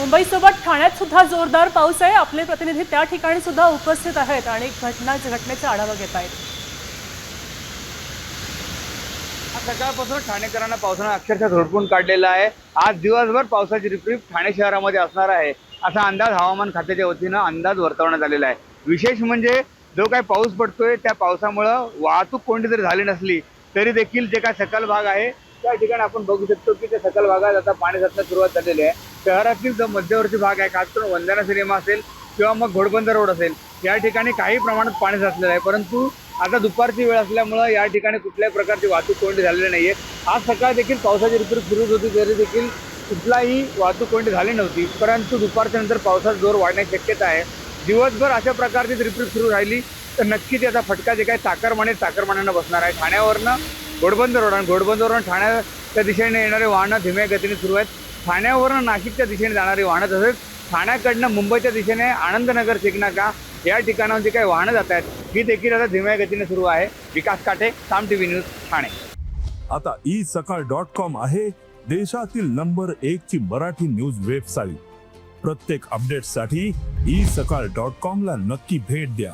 मुंबईसोबत ठाण्यात सुद्धा जोरदार पाऊस आहे। आपले प्रतिनिधी त्या ठिकाणी सुद्धा उपस्थित आहेत आणि घटनेचा आढावा घेत आहेत। सकाळपासून ठाणेकरांना पावसाने अक्षरशः झोडपून काढलेला आहे। आज दिवसभर पावसाची रिपरिप ठाणे शहरामध्ये असणार आहे असा अंदाज हवामान खात्याच्या वतीने अंदाज वर्तवण्यात आलेला आहे। विशेष म्हणजे जो काही पाऊस पडतोय त्या पावसामुळे वाहतूक कोणती जरी झाली नसली तरी देखील जे काय सखल भाग आहे त्या ठिकाणी आपण बघू शकतो की त्या सखल भागात आता पाणी साचण्यास सुरुवात झालेली आहे। शहरातील जो मध्यवर्ती भाग आहे, खास करून वंदना सिनेमा असेल किंवा मग घोडबंदर रोड असेल, या ठिकाणी काही प्रमाणात पाणी साचलेलं आहे। परंतु आता दुपारची वेळ असल्यामुळे या ठिकाणी कुठल्याही प्रकारची वाहतूक कोंडी झालेली नाहीये। आज सकाळ देखील पावसाची रिपरिप सुरू होती तरी देखील कुठलाही वाहतूक कोंडी झाली नव्हती, परंतु दुपारच्या नंतर पावसाचा जोर वाढण्याची शक्यता आहे। दिवसभर अशा प्रकारची रिपरिप सुरू राहिली तर नक्की त्याचा फटका जे काही चाकरमान्यांना बसणार आहे। ठाण्यावरनं घोडबंदर रोड आणि घोडबंदरवरून ठाण्याच्या दिशेने येणारे वाहनं धीम्या गतीने सुरू आहेत। ठाण्यावरनं नाशिकच्या दिशेने जाणारी वाहनं, तसेच ठाण्याकडनं मुंबईच्या दिशेने आनंदनगर चिकनाका या ठिकाणावर जे काही वाहनं जात आहेत ही देखील आता धीम्या गतीने सुरू आहे। विकास काटे, साम टीव्ही न्यूज, ठाणे। आता isakal.com आहे देशातील नंबर 1 ची मराठी न्यूज वेबसाईट। प्रत्येक अपडेटसाठी isakal.com ला नक्की भेट द्या।